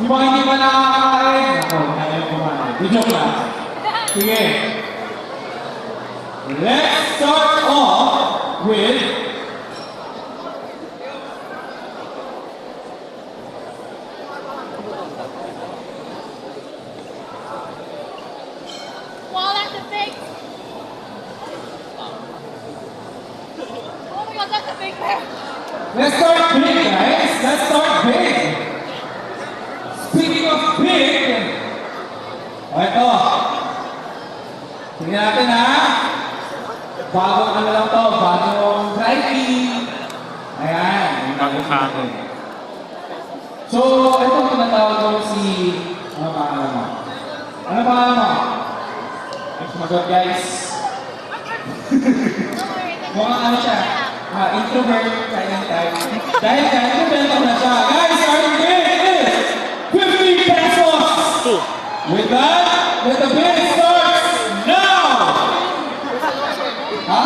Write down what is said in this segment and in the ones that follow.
Yung mga hindi pa nakakakain, ako, kaya kumain. Di joke lang. Sige. Let's start off with Wall at the big. Oh my god, that's a big bear. let's start big, guys. Let's start big. Speaking of big, ito. Tingnan natin ha. Bagong ano lang to, bagong dry clean. Ayan. Bagong hangin. So, ito tinatawag ko si, ano pangalan mo? Ano pangalan mo? Oh my God, guys. Mukhang ano siya, introvert kind of type. Dahil introvert na siya. Guys, starting bid is 50 pesos! With that, let the bid start now! Ha?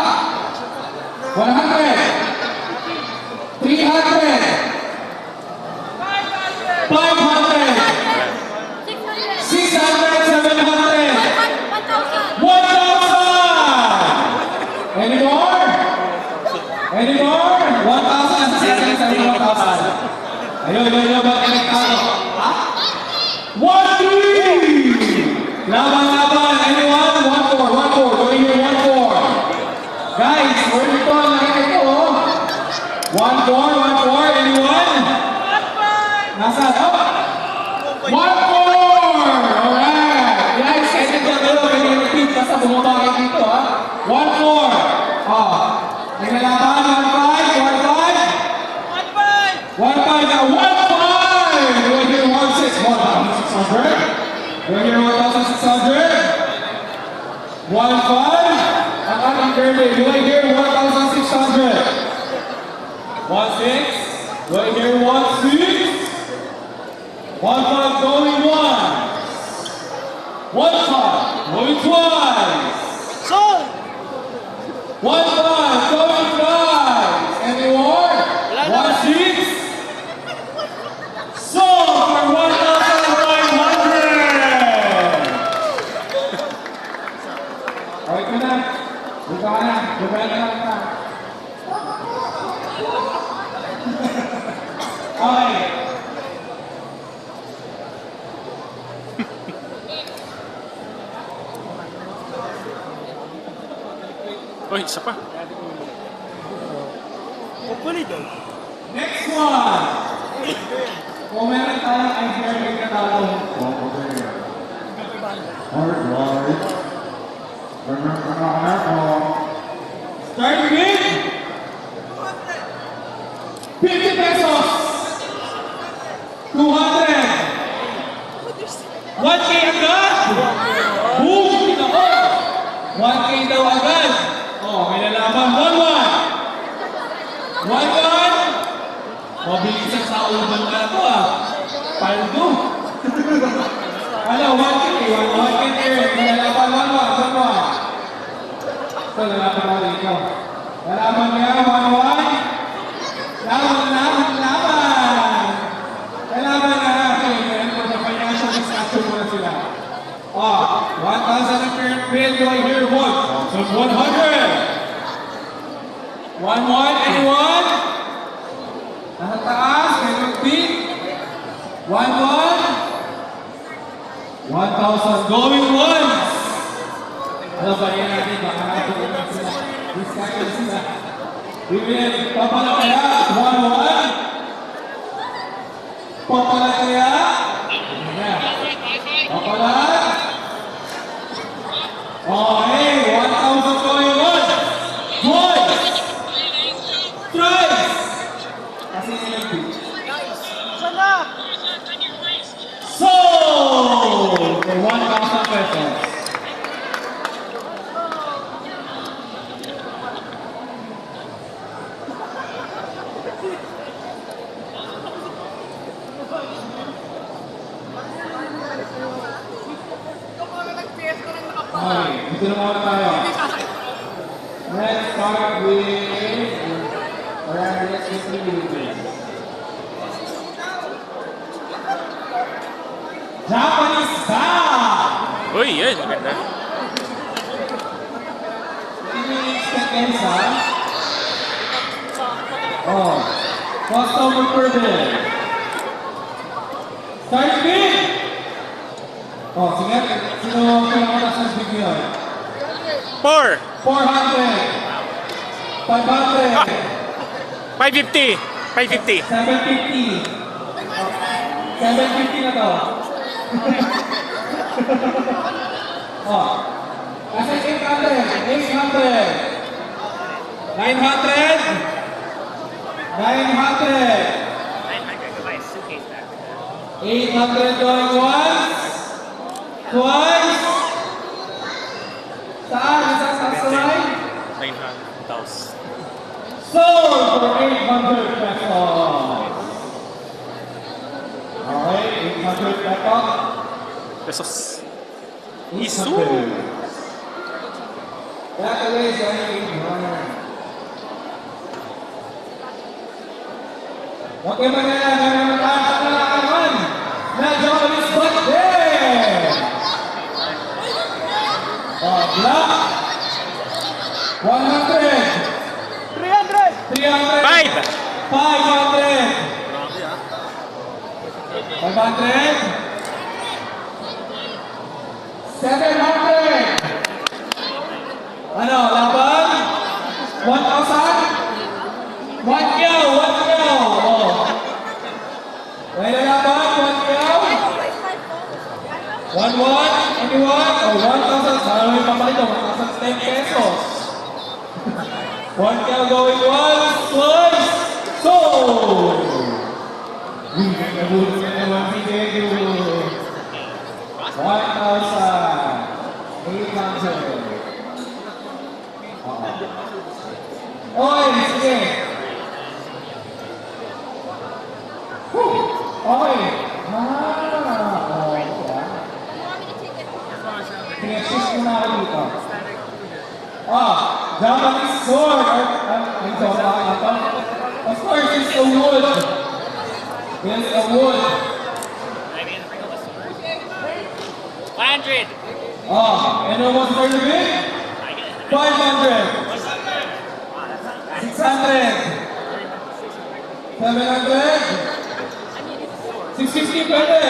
100! 300! 500! 600! 700! 1,000! Any more? Any more? 1,000! 600! 1,000! Ayun, ba't elektado? Ha? 1,300! Laban! Anyone? 1,400! Going here, 1,400! Guys, where you go? Nakita ko, oh! 1,400! Anyone? Nasa? Oh! 1,400! Alright! Guys, excited ka kayo. Pwede yung repeat basta bumaba kayo dito, ha? 1,400! Oh! May nalaban? 1,500! 1,500! 1,500! Now, 1,500! Do I hear 1,600? Do I hear 1,600? 1,500? Ang ating birthday. Do I hear 1,600? 1,600? Do I hear 1,600? 1,500 going once. 1,500 going twice. 1,500 going twice. Any more? 1,600. Sold for 1,500. Okay ka na. Buka ka na. Buka ka na. Okay. Uy, isa pa. Next one. Kung meron tayong idea, may katalong. Alright. Starting with 50 pesos. 200. 1K agad. Boom! Ito ko. 1K daw agad. Oh, may nalaman. 1,100. 1,100. Mabilis sa uban na ito ah. Paldo. Ano, 1K. 1K there. May nalaman. 1,100. Ito, nalaman ako dito. Nalaman niya. 1,100. Laban. Nalaman na. Okay, meron po sa financial disaster mo na sila. Oh, 1,000 ang current bill. Do I hear 1,100? 1,100, anyone? Nasa taas, may mag-beat. 1,100. 1,000 going once. Ano ba yan natin? Baka natin sila. Discussion sila. Bibigyan, papalakaya. 1,100. Papalakaya. Papalag. Okay, 1,000 going once. Twice. Thrice. Kasi nilagpit. Sold for 1,000 pesos. Okay, dito na muna tayo. Let's start with... Alright, let's get to the Japanese style. Uy, yan. Maganda. Step Elsa. Oh. Customer Purple. Start big. Oh, sige. Sino pinakataas ng big yun? 4. 400. 500. 550. 550. 750. 750 na to. Oh. Kasi 800. 800. 900. 900. 800 going once. Twice. Saan? Isang saksay? 900,000. Sold for 800 pesos. Okay, 800 pesos. Pesos. 800. Isu. That away is only 800. Okay, manila, nakakalakan na Japanese birthday! Black, 100, 300, 5. 500, 500, 700, ano, laban? 1,000? 1 kyaw, 1 kyaw, oh. May lalaban, 1 kyaw? 1-1, anyone? Oh, 1,000. Sana may papalit oh, 1,010 pesos. 1 kyaw going once, twice, sold! Nabuti na naman si Jeju. 1,800. Okay, sige. Okay. Okay. Sige, shift muna ako dito. Japanese sword. Of course, it's a wood. It's a wood. 100. And it was for the bid? 500. 600, 700, 650 pwede.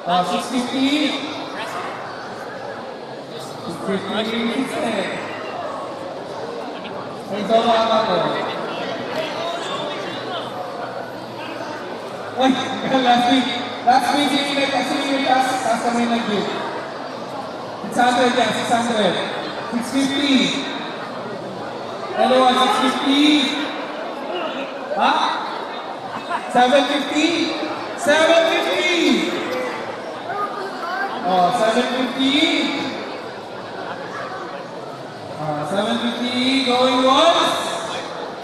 650, 650, 600. Ay, ito mga ako. Ay, last week, kasi yung taas kami nag-give. 600 yan, 600. 650. Anyone, 650? Huh? 750? 750! Oh, 750? 750 going once,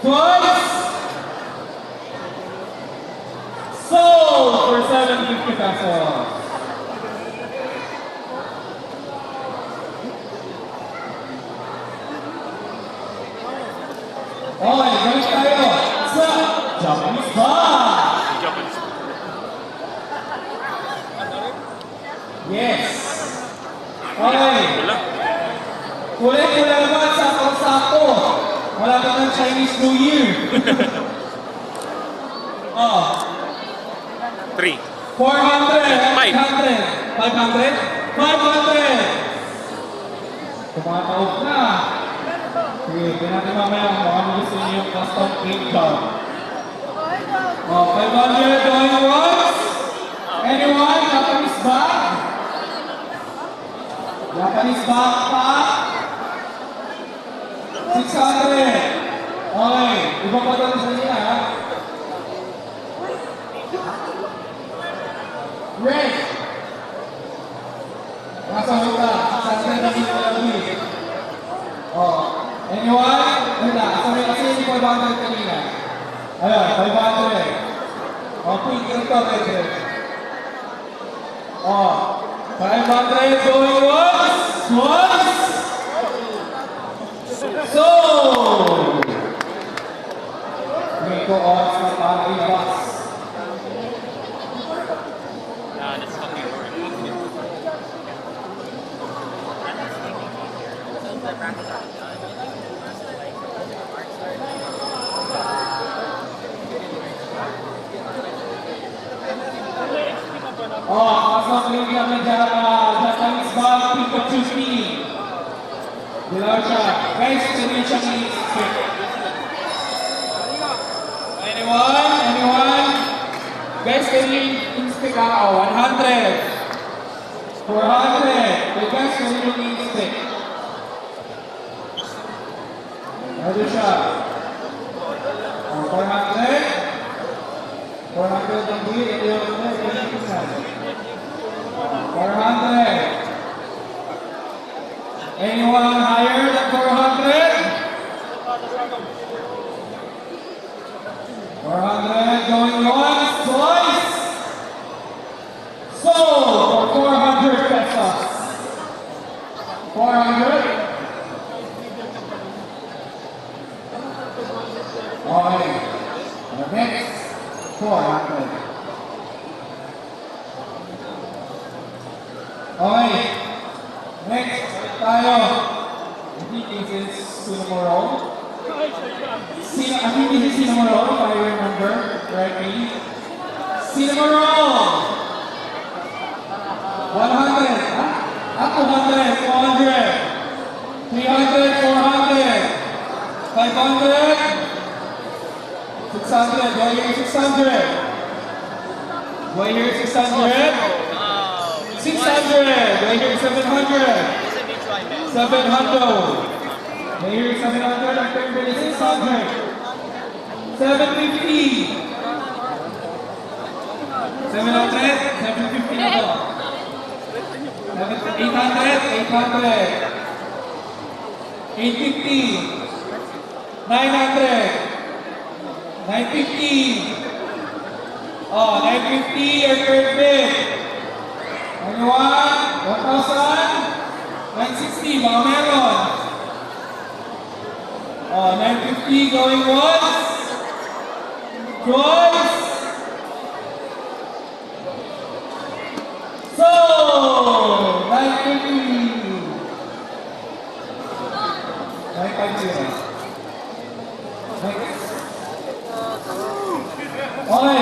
twice. Sold for 750 pesos. Okay, balik tayo sa Japanese bar. Japanese. Yes. Okay. Wala. Kulay-kulay naman, sakto-sakto. Wala ka ng Chinese New Year. 3. 400, 5. 500, 500, 500. Tumatawag na. Sige, natin mamaya kung ano gusto niyo yung custom income. 500 going once. Anyone? Japanese bag? Japanese backpack? 600. Okay, iba pa ito sa inyo ha. Red. Nasa huta. 600 na dito lang. Anyone? Wala. Kasi yung 500 kanina. Ayan, 500. Pink ito, red. 500 going once. Twice. Sold! May ko odds na para i-box. Pasok yung kami dyan, Japanese ball, Pikachu team. Dilaw siya. Guys, hindi siya i-stick. Anyone? Anyone? Guys, can you in-stick ako? 100. 400. You guys, can you in-stick? Ano siya? 400. 400 ang buwi. Ito yung 400. Anyone higher than 400? 400 going once, twice. Sold for 400 pesos. 400. Okay. The next 400. Okay. Next tayo. I think this is Cinnamoroll. I think this is Cinnamoroll, if I remember correctly. Cinnamoroll! 100. Huh? 200, 400. 300, 400. 500. 600. Go here, 600. Go here, 600. 600. Go here, 700. 700. Here, 700, and 600. 750. 700, 750 na to. 800, 800. 850. 900. 950. Oh, 950 or third bid. Anyone? 1,000? 960, baka meron. Oh, 950 going once. Twice. So, 950. 950. Next. Okay. Ay.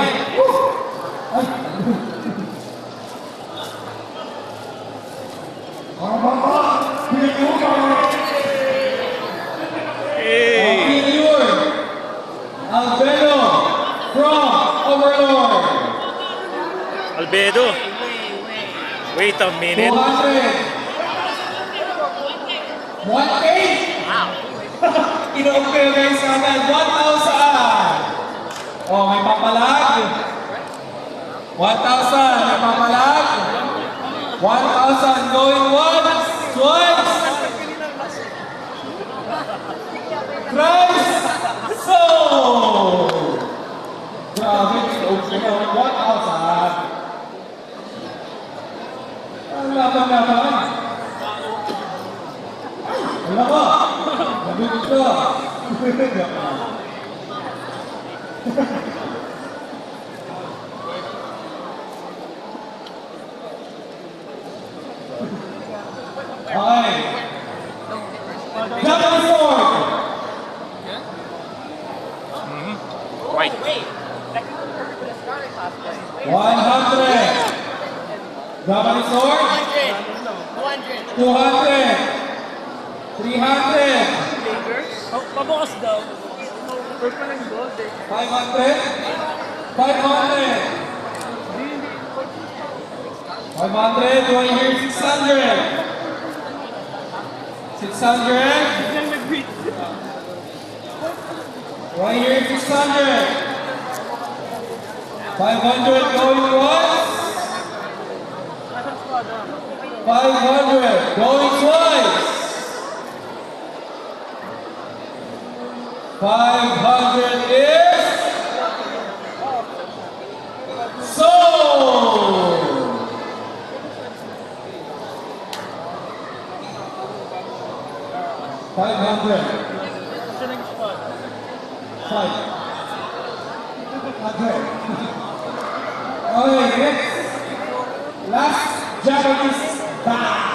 Albedo from Overlord. Albedo. Wait a minute. 200. 1K? Wow. Ino-compare guys agad. 1,000. Oh, may papalag. 1,000. May papalag. 1,000 going once. Twice. Thrice. So. Grabe. So, 1,000. Ang laban-laban. Wala ka. Nabigit ka. Okay. Japanese sword. White. 100. Japanese sword. 200. 300. Pabukas daw. Purple and gold eh. 500. 500. 500. Going here 600. 600. Biglang nag-beat. Right here, 600. 500 going once. 500 going twice. 500 is sold. 500. Five. 100. Okay, next. Last Japanese bag.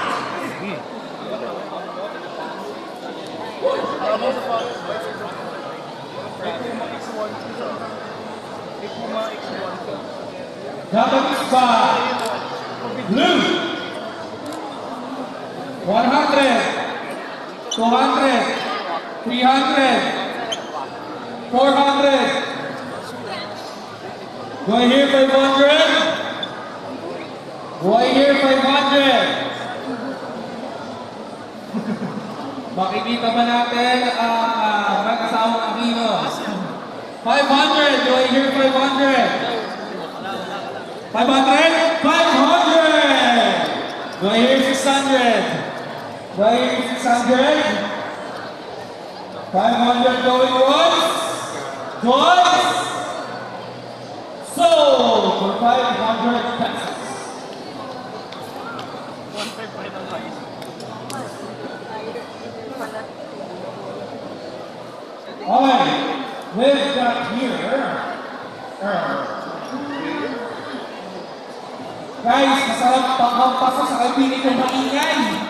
Japanese by blue. 100, 200, 300, 400. Do I hear 500? Do I hear 500? Makikita ba natin ang mag-asawang Aquino? 500! Do I hear 500? 500? 500! Do I hear 600? Do I hear 600? 500 going once? Twice? Sold for 500 pesos. Alright, we've got here. Guys, masarap panghampaso sa kabili ng maingay.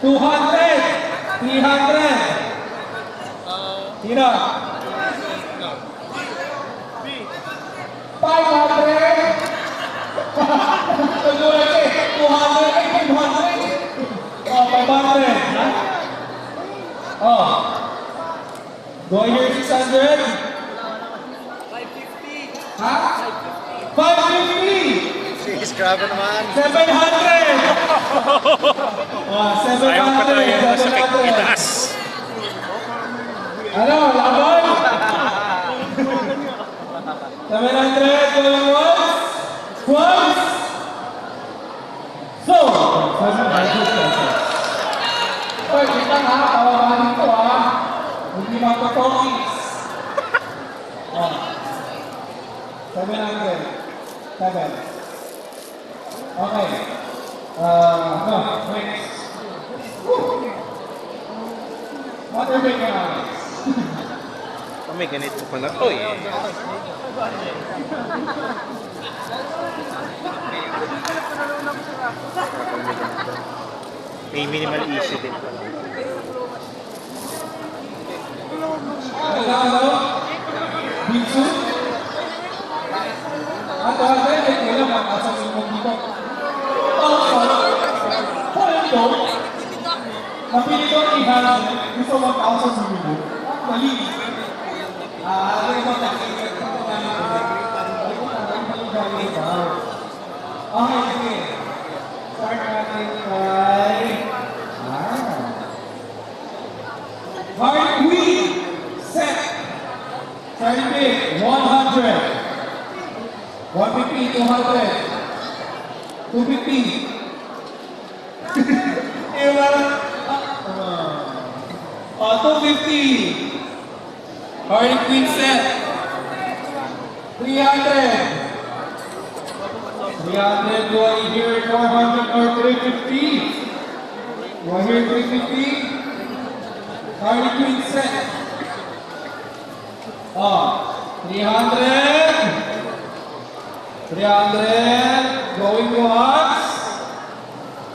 200, 300. Tira. 500. 200, 500. Oh, 500. Ha? Oh. Do I hear 600? 550. Ha? 550! Sige, grabe naman. 700! Oh, 700! Ayaw pa tayo sa 700! itaas. Ano, laban? 700 going once, twice. So, 700 pesos. Oy, wait lang ha, tawabanin ko ha. Hindi magpapokis. Oh. 700. 7. Okay. No, next. Woo. What are we gonna May ganito pala to eh. May minimal issue din pala. Ano? Bisu? At wala ay kailan ang asang imong dito. Ito. Napili ko i-hand gusto 1,000 sumilo. Mali. Ano yung nakikita ko okay, sige. Start natin kay... Heart Queen. Set. Starting big. 100. 150, 200. 250. Oh, 250. Heart Queen set. 300. 300, do I hear 400 or 350? Do I hear 350? Harley Quinn set. Oh, 300. 300. Going once.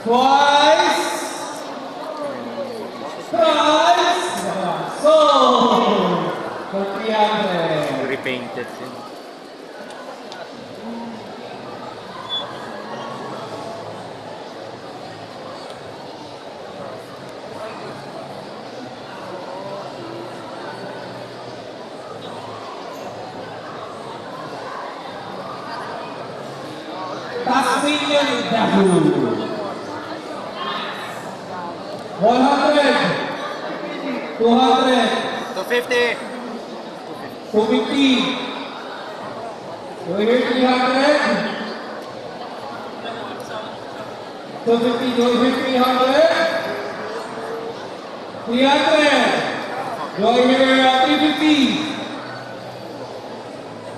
Twice. Thrice. So, for 300. Repainted din. Tasmanian Devil. 100. 200. 250. 250. Do I hear 300? 250, do I hear 300? 300. Do I hear 350?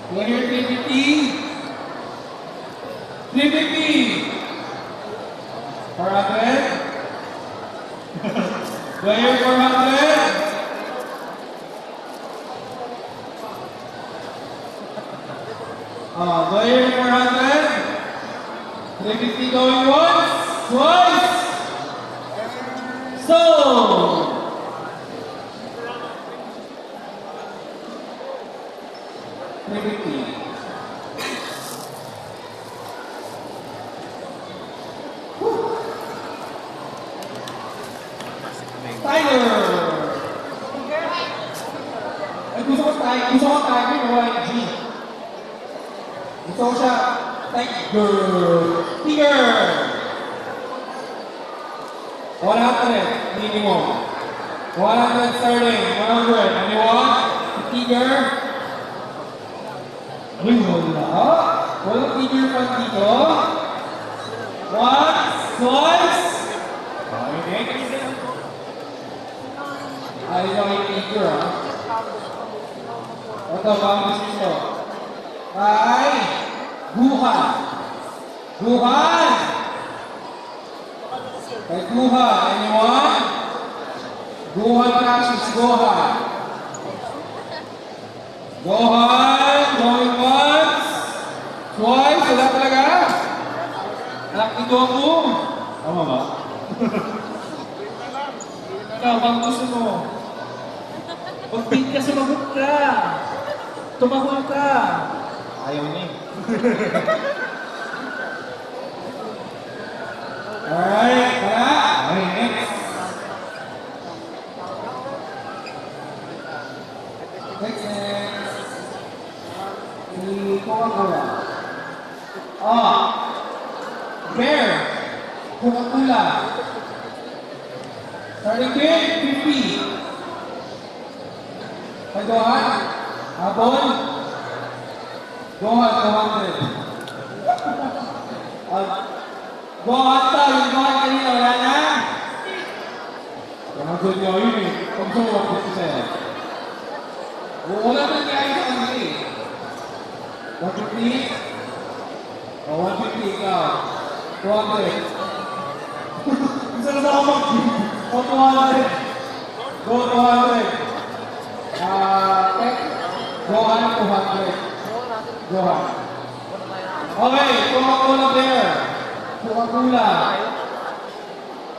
Do I hear 350? 350. 400. Do I hear 400? Do I hear 400? 350 going once, twice. So, 350. gusto ko timer, wala yung G. Gusto ko siya, tiger. 100, minimum. 100 starting, 100. Anyone? Tiger? Uy, wala. Walang tiger pa dito. Once, twice. Okay. Ayaw yung tiger, ha? Ito, bang gusto nyo? Ay, buhan. Buhan! Kay buhan, anyone? Buhan crashes, Gohan. Gohan, going once, twice, wala talaga. Nakito ako. Tama ba? Ikaw, bang gusto mo? Pag-beat ka, sumagot ka. Tumahol ka. Ayaw niya eh. Alright, wala. Okay, next. Next. Si Coca-Cola. Bear. Coca-Cola. Starting bid, 50. Kay Gohan. Habon. Gohan, 200. Gohan to, yung Gohan kanina, wala na. Mga good nyo yun eh. Kung sumawag gusto sa'yo. Wala na nangyari sa kanila eh. 150? O 150 ikaw. 200. Gusto na ako mag-give. O 200. Go 200. Gohan 200. Gohan. Okay, Coca-Cola there. Coca-Cola.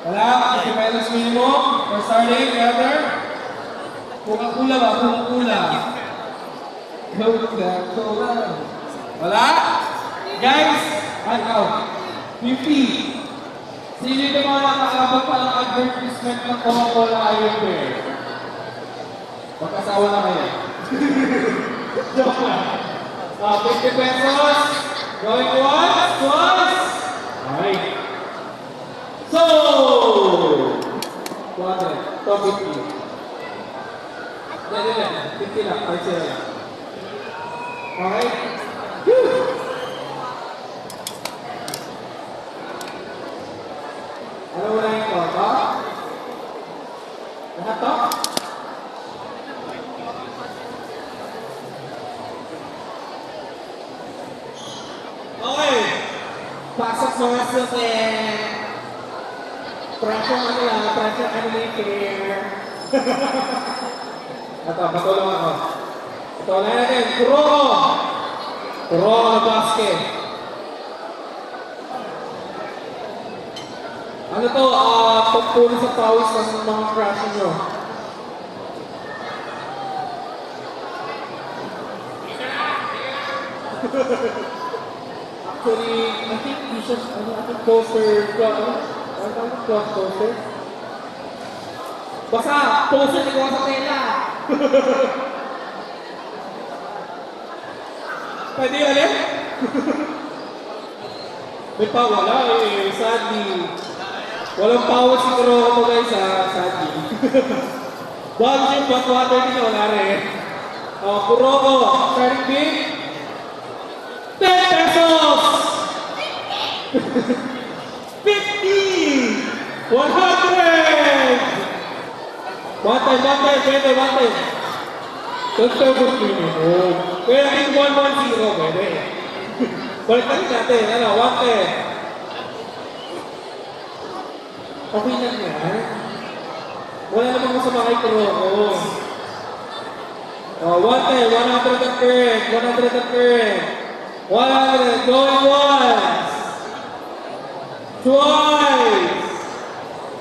Wala, kasi minus minimum. We're starting together. Coca-Cola ba? Coca-Cola. Coca-Cola. Wala? Guys, ay, ikaw. 50. Sino yung mga nakaabot pa ng advertisement ng Coca-Cola Iron Bear? Magkasawa na kayo. Joke lang. 50 pesos. Going once, twice. Alright. So, 200. 250. Yan. 50 lang. 50 lang. Okay? Whew! Ano mo na yung toto? Lahat to? Okay. Pasok mga suke. Pressure animator. Ito, patulong ako. Ito, unahin natin. Kuroko. Kuroko na basket. Ano to? Pagpunin sa pawis ng mga crush nyo. Actually, I think you should, I think poster, poster. Basta, poster ni ko sa tela. Pwede ulit? May pawala eh, sadly. Walang power si Kuroko mo guys sadly. Budget, but water din wala rin. Kuroko, starting bid. 10 pesos! 50! 100! 110. Conservative minimum. Kaya yung 110, pwede. Balik natin, 110. Okay lang yan. Wala namang masama kay Kuroko. 110, 100 at current. 100, going once. Twice.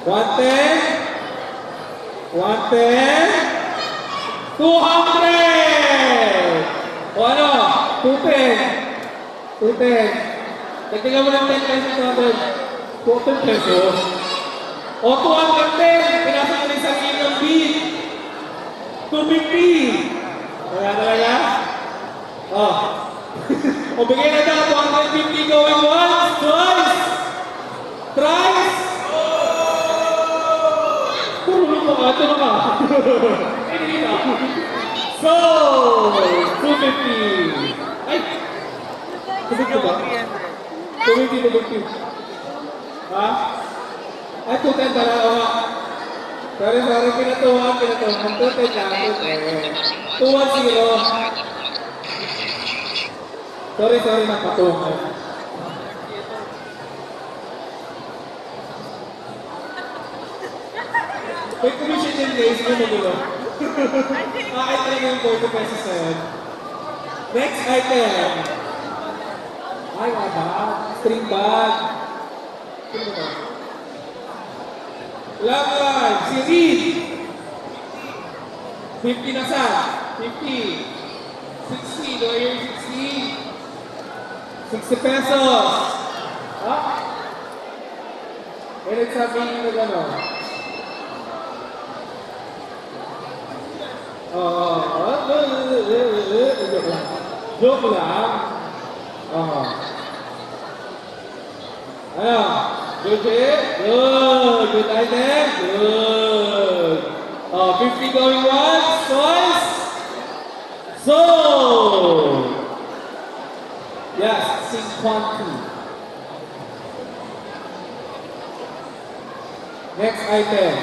110. 200! O ano? 210. Nagtigan mo ng 10 pesos, 200. 200 pesos. O 210! Pinasa ko na isang ng beat. 250! Wala talaga? Oh. O bigay na daw 250 going once, twice, thrice. Puro lang mga, ito na ka. Hindi na. So, 250. Ay! Tubig ko ba? 250, 250. Ha? Ay, 210 pala. O nga. Sorry, pinatuhan. 210 lang. 210. Sorry, nagpatungan. May commission din guys, hindi mo gulo. Kahit talaga yung 40 pesos na yun. Next item. Ay, ba? String bag. Sino ba? Laban, si Reed. 50 na sa. 50. 60, do I hear 60? 60 pesos. Ha? Eh, nagsabi nyo na gano'n. Joke lang. Ano? Good it? Good. Good item? Good. 50 going once, twice. So, yes, 612. Next item.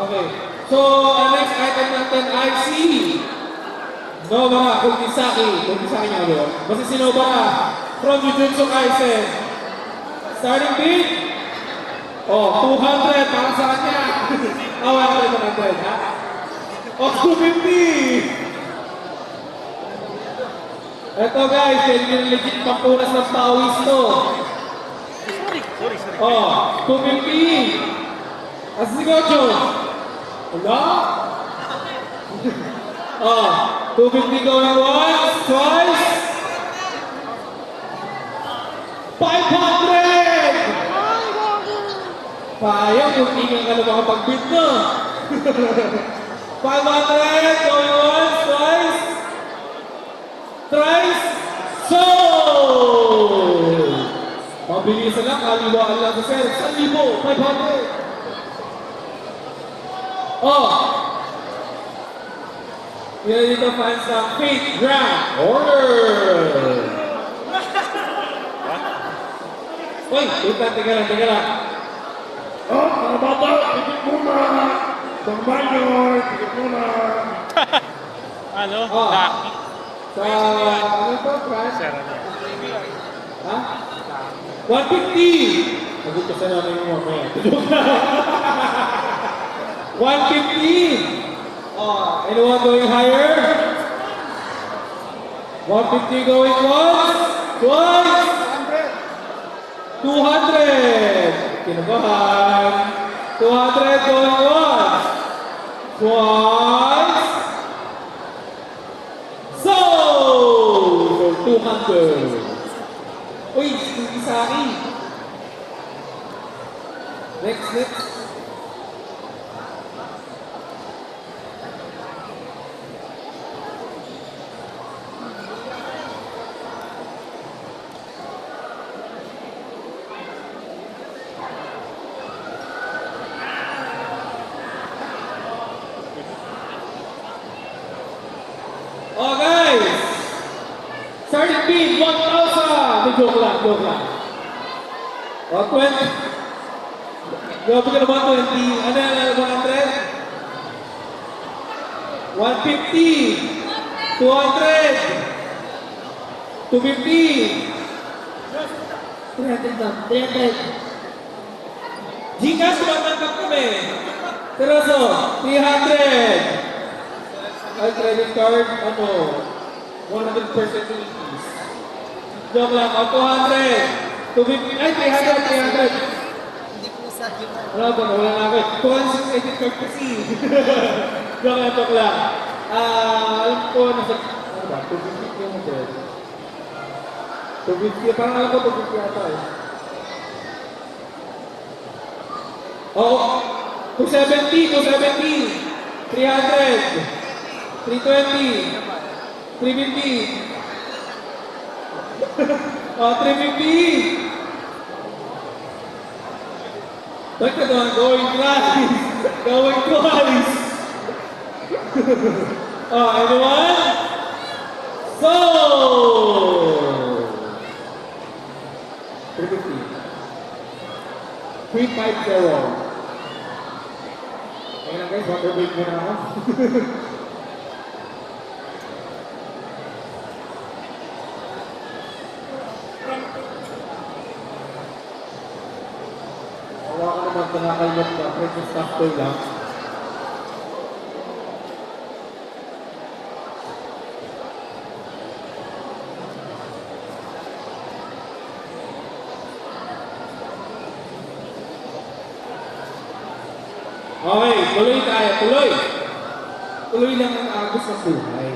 Okay. So, ang next item natin ay si Nobara Kugisaki. Kugisaki niya ba? Basta si Nobara from Jujutsu Kaisen. Starting bid? Oh, 200 para sa kanya. Oh, 100, ha? Oh, 250! Eto guys, yan yung legit pampunas ng pawis to. Sorry. Oh, 250! Asa si Gojo? Wala? Oh, 250 going once, twice. 500! Sayang kung hindi ka na makapag-bid na. 500 going once, twice. Thrice. Sold! Mabilisan lang, kaliwaan lang sa sir. 1,500. Oh! Yan dito fans ng Fate Grand Order! Uy! Teka lang. Oh, mga bata! Tigit muna! Pang-minor! Tigit muna! Ano? Oh. Lucky. Sa... ano to, Fran? Sir, ano? Ha? 150! Nagutusan namin yung mamaya. 150! Oh, anyone going higher? 150 going once, twice, 200. Kinabahan. 200 going once, twice. So 200. Uy, Sugisaki. Next. Oh guys! Starting bid, 1,000! Joke lang. Oh, 20. Grabe ka naman, 20. Ano yan, 100? 150! 200! 250! 300 lang, 300! Gcash, tumatangkap kami! Teroso, 300! Ay, credit card, 100% increase. Joke lang, 200! 250, ay, 300! Hindi po sa akin. Wala na ako. 200 credit card kasi. Joke lang. Alam ko, nasa, ano ba, 250 yung model. 250, parang alam ko 250 yata eh. Oo. 270, 270, 300, 320, 350. Oh, 350. Ba't ka doon? Going twice. Going twice. Oh, anyone? So! 350. 350. Ayan lang guys, water break muna ako. Awa ka naman, nakakalmat ka. Precious stuff ko lang. Okay, tuloy tayo, tuloy! Tuloy lang ang agos ng buhay.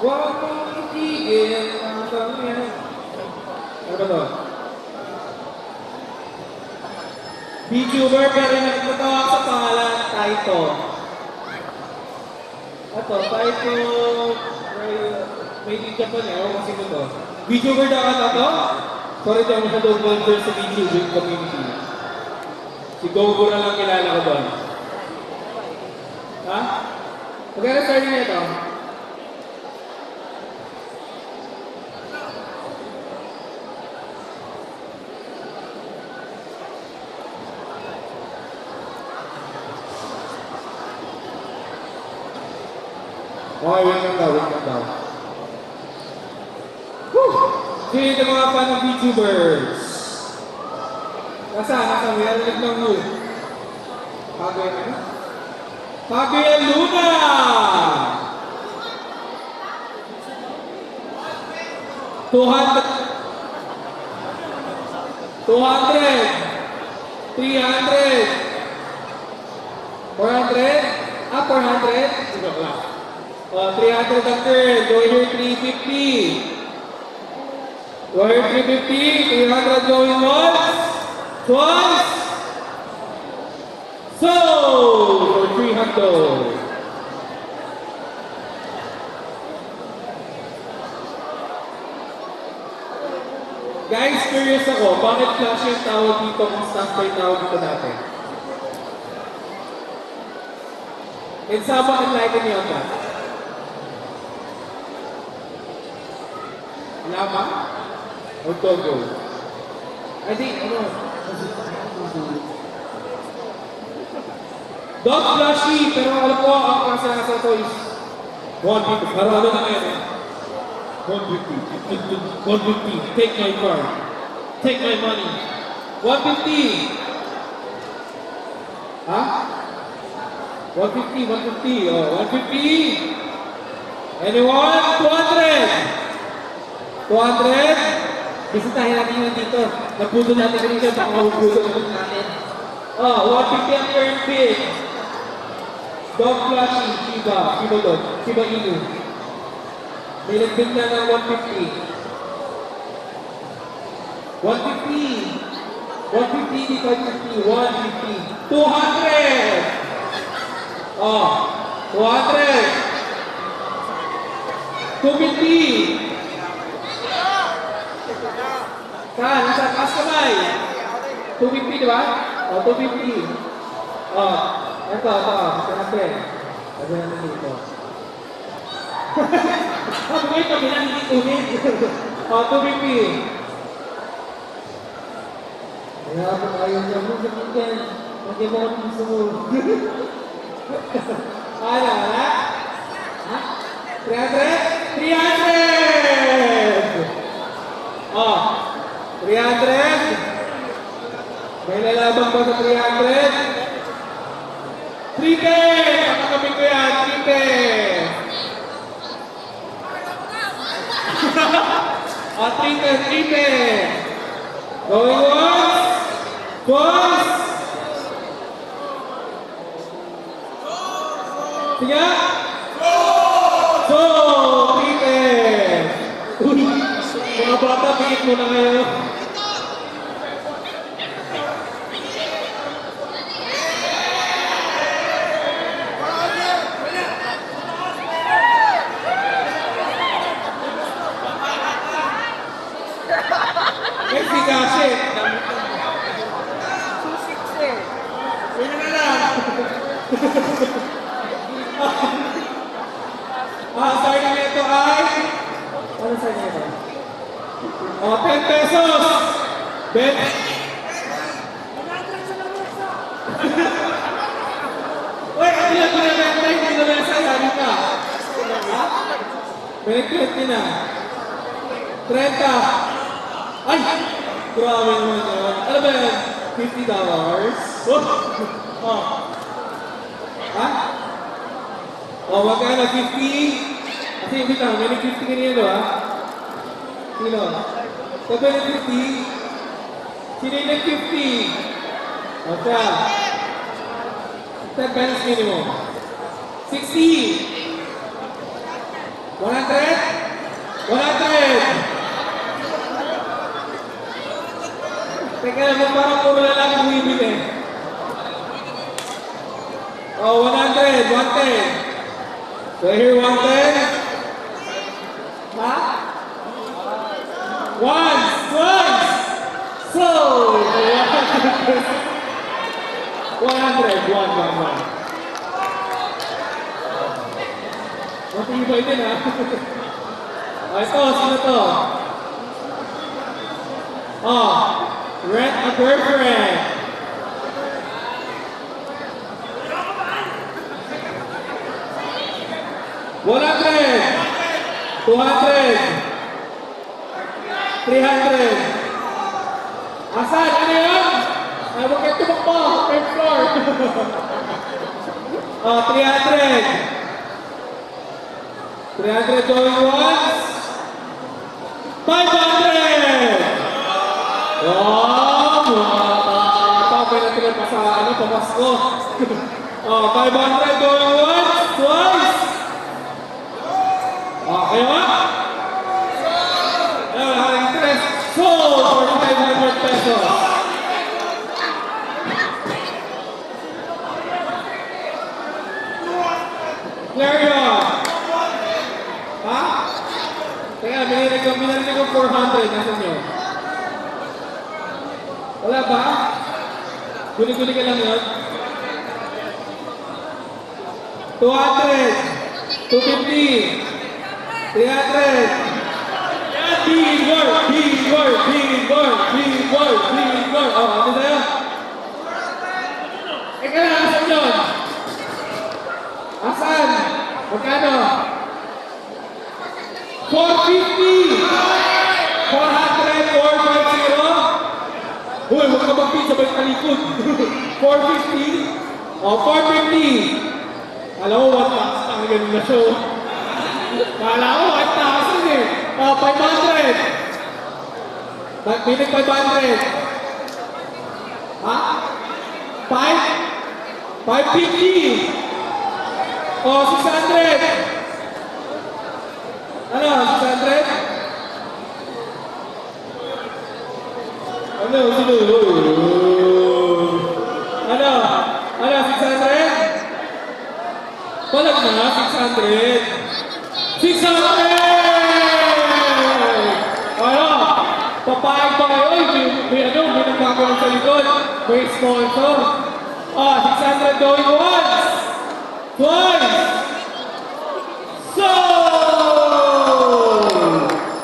Huwag mong itigil ang pangyan. Ano ba to? VTuber pero nagtatawag sa pangalan, Taito. Ito, Taito... May di Japan eh, ako kasi ito. VTuber daw ka na to? Sorry, di ako masyadong volunteer sa VTubing community. Si Gogo na lang kilala ko doon. Ha? Magkano starting na ito? Okay, wait lang daw. Woo! Sino yung mga fan ng VTubers? Nasa, meron lang mo. Kaguya Luna! 200, 300, 400, 400? Sige lang. 300 ang turn, go here 350. Go here 350, 300 going once. Twice. So, for 300. Guys, curious ako, bakit flash yung tawag dito kung staff pa yung tawag dito natin? And someone enlighten me on that. Lama? Or Togo? I think, Dog Flashy, pero alam ko, ang kasa-kasa to is 150. Pero ano na ngayon? 150. 150. Take my car. Take my money. 150. Ha? 150, 150. Oh, 150. Anyone? 200. 200. Bisitahin natin yun dito. Nagputo natin kanina, baka mahuputo natin. Oh, 150 ang current bid. Dog Flashy, Shiba Dog, Shiba Inu. May nagbid na ng 150. 150. 150, 550, 150. 200. Oh, 200. 250. Saan? Nasa taas kamay. 250, di ba? O, 250. O, ito. Ito natin. Sabi natin dito. Sabi ito, hindi tunit. O, 250. Kaya ako ayaw niya mo sa weekend. Hindi mo ako gusto mo. Wala? Ha? 300? 300! O, 300? May lalabang ba sa 300? 310! Pakakapin ko yan, 310! Ah, 310! Going once! Twice! Tiga! So, 310! pikit muna kayo. Kasi kasi. Yun na lang. Sorry na ito ay... Ano sa inyo ito? 10 pesos! Bet! Uy, ano yan? Pinabenta, hindi na lang sa sabi ka. Ha? 20 na. 30. Ay! Grabe naman yun. Ano ba yan? $50? Oh. Ha? Oh, magkano? 50? Kasi hindi ka, may 50 kanina, ha? Sino? Sabi ng 50? Sino yung 50? O siya. Step balance minimum. 60! 100? 100! Teka naman, parang puro na lang bumibili. Oh, 100, 110. So here, 110. Ha? Once, twice. So, 100, 1. Matibay din, ha? Oh, ito, sino to? Oh, rent a girlfriend. $100, $200, $300. Asan? Ano yun? Ay, huwag kayo tumakbo. Third floor. Oh, 300. 300 going once. 500! Wow! Tapos na tingnan pa sa ano, pamasko. Oh, 500 going once, twice. Okay ba? Ayun, haring interest. Sold for 500 pesos. Clarion. Ha? Kaya, binarinig ko 400. Nasaan nyo? Wala ba? Guli-guli ka lang yun? 200, 250, 300. Yan, big word, big word, big word, big word, big word. Oh, ano sa'yo? Eka lang, asan yun? Asan? Magkano? 450! 400, 450. Uy, huwag ka mag-pizza ba yung talikod? 450? Oh, 450. Alam mo, 1,000 ang ganun na show. Kala ko, 1,000 eh. Oh, 500. Binig 500. Ha? 5? 550. Oh, 600. Ano, 600? Ano, sino? Ano? Ano, 600? Palag na, 600. 600! Ano? Papayag pa kayo. May nagkakaroon sa likod. May sponsor. Ah, 600 going once. Twice. Sold!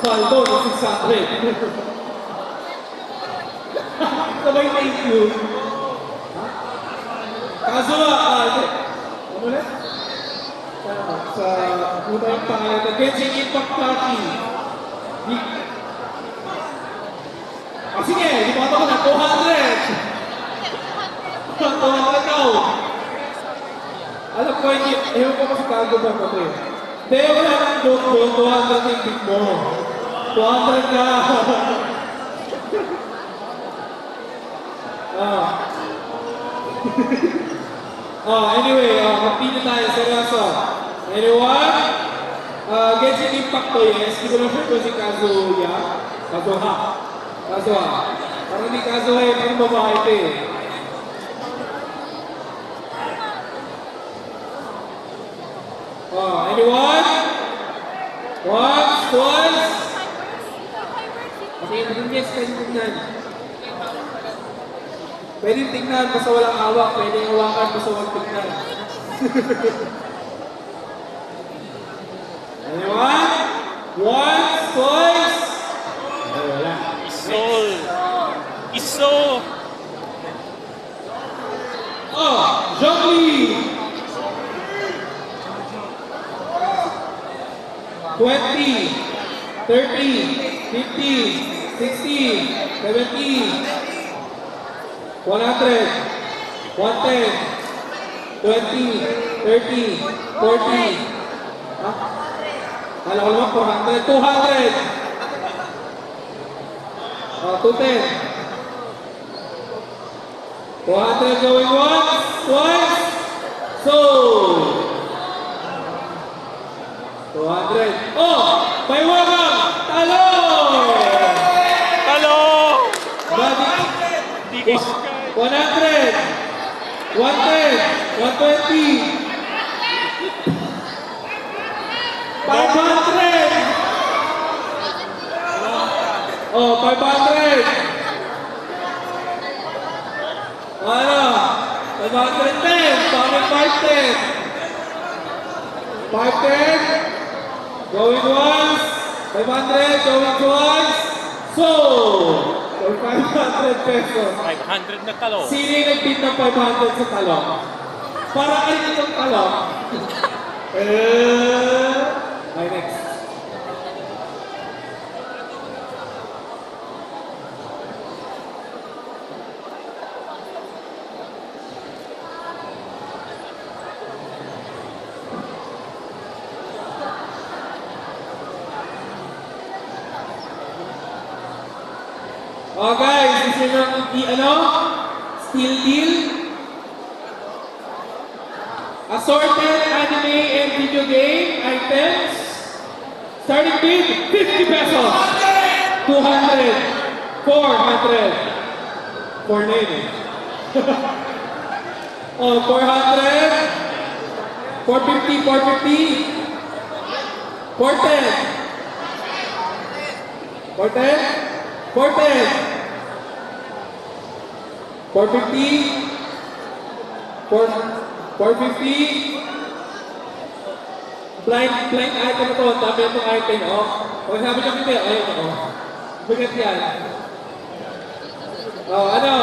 Saldo na 600. Sabay thank you. Kaso ano ulit? Sa unang pangalan na Genshin Impact Party. Sige, di ba ito ko na 200. 200 daw. Alam ko, hindi, ewan ko kasi kago ba ito eh. Hindi, wala nang joke doon, 200 yung big mo. 200 na. Anyway, continue tayo, seryoso. Anyone? Genshin Impact to, yes. Hindi ko lang sure kung si Kazuya. Kaso ha. Parang hindi kaso eh, parang babae ito eh. Oh, anyone? Once, twice. Okay, yes, pwede tingnan. Pwede tingnan, basta walang hawak. Pwede hawakan, basta walang tingnan. Anyone? Once, twice. Ay, wala. Isol. Iso. Oh, Zhongli. 20, 30, 50, 60, 70, 100, 110, 20, 30, 40. Ha? Kala ko naman 400, 200. 210. 200 going once, twice. So. 200. Oh! May wakang! Talo! Talo. Body. Di kay Sky. 100. 110. 120. 500. Oh, 500. Ano? 510. Bakit 510? 510. Going once, 500, going twice, so, for 500 pesos. 500 na talo. Sino yung nag-bid ng 500 sa talong? Para kayo itong talong. Okay, next. Oh guys, this is steel deal. Assorted anime and video game items. Starting bid, 50 pesos. 200. 400. 490. Oh, 400. 450, 450. 410. 410. 410. 450. 450. Blind item ito. Dami itong item. Oh. Kung sabi niyo hindi, ayun ako. Bigat yan. Oh, ano?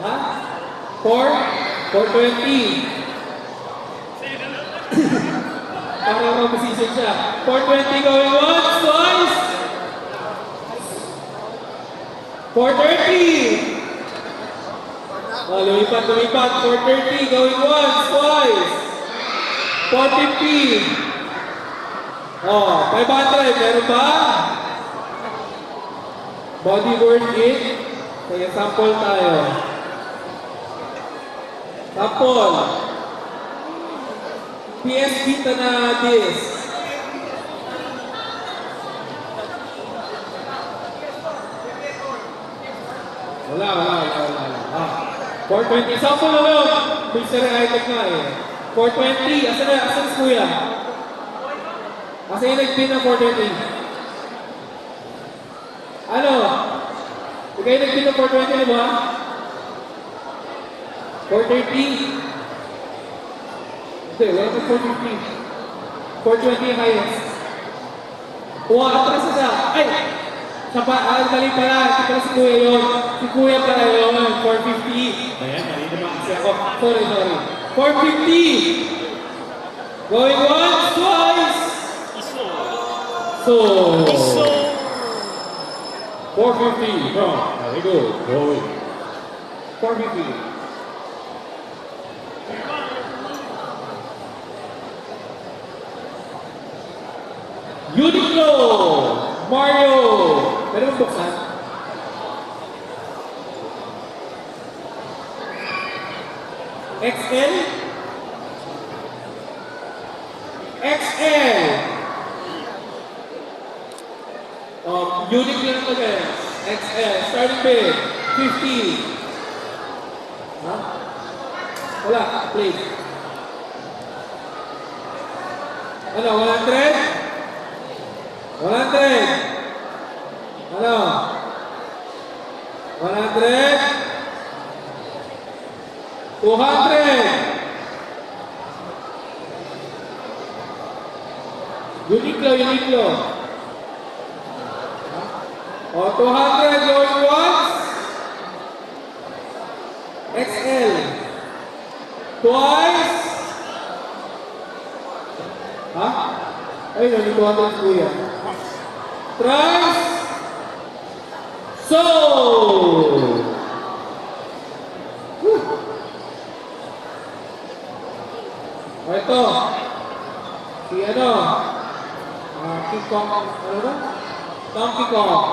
Ha? 420. Parang mabusisig siya. 420 going once, twice. 430. Oh, lumipat. 430 going once, twice. 450. Oh, 500. Meron ba? Body worth it. Kaya sample tayo. Sample. PS Vita na disc. Wala. 420. Sample na lang. Mystery item nga eh. 420. Asan si kuya? Asan yung nag-pin ng 420? Ano? Ikaw yung nag-pin ng 420, di ba? 430. Hindi, wala ka 450. 420 highest. Atras na siya. Ay! Mali pala. Si pala si kuya yun. Si kuya pala yun. 450. Ayan, mali naman kasi ako. Sorry. 450. Going once, twice. Iso. So. Iso. 450. No. There we go. Going. 450. Uniqlo! Mario! Pwede mong buksan? XL? XL! seconds. XL. Starting bid. 50. Ha? Wala. Please. Ano? 100? 100? Ano? 100? 200? Uniqlo. O, 200 going once. XL. Twice. Ha? Ay, nandito ang kuya. Thrice. Sold. Whew. O, ito. Si ano? King Kong, ano ba? Donkey Kong.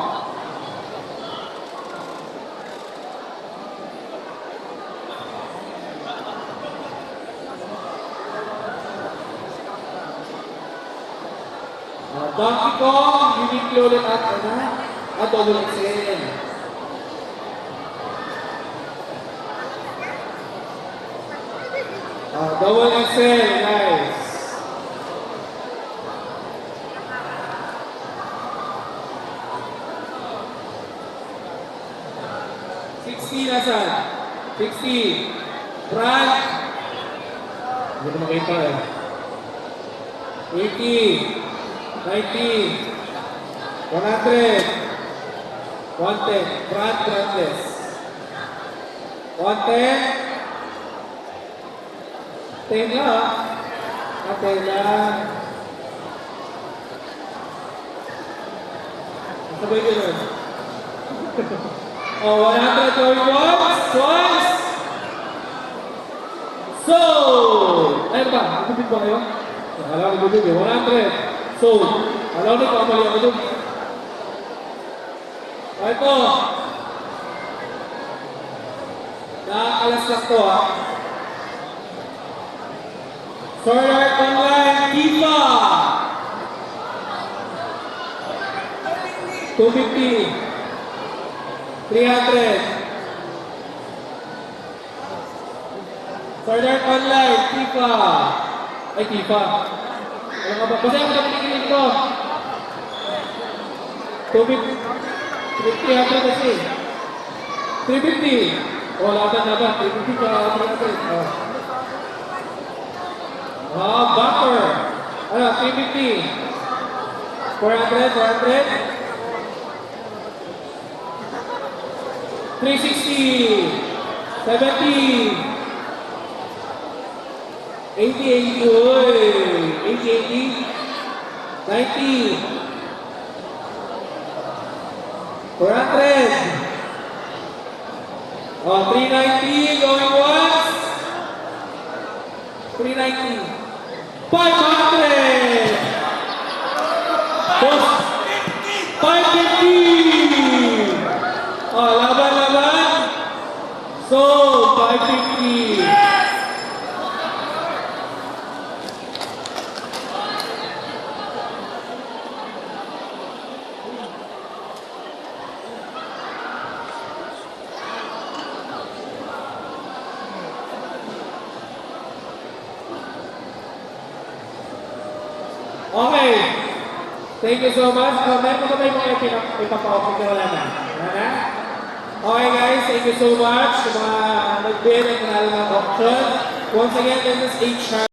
Donkey Kong, Uniqlo ulit at ano? Double XL. Double XL, guys. Nasan? 60. Brand. Hindi ko makita eh. 80. 90. 100. 110. Brand, brandless. 110. 10 lang. 10 lang. Sabay ko nun. Oh, 100 going once, twice. Sold! Ayun ba? Nagubit ba kayo? Alam ko nagubit eh. 100. Sold. Alam ko kamali ako dun. Ito. Nakakalas lang to ha. Sword Art Online, Tifa. 250. 300. Sword Art Online, Tifa. Ay, Tifa. Ano nga ba? Basta yung pinigilin ko. 300 kasi. 350. O, laban na ba? 350 ka, 300. Bumper. Ano, 350. 400, 400. 360, 70, 80, 80, oy, 80, 90, 400, oh, 390, going once, 390, 500, 550, oh, laban. So, 550. Okay. Thank you so much. Meron ko ba tayo mga ipapa-open na wala na? Wala na? Okay guys, thank you so much sa mga nag-bid at nanalo ng auction. Once again, this is HR.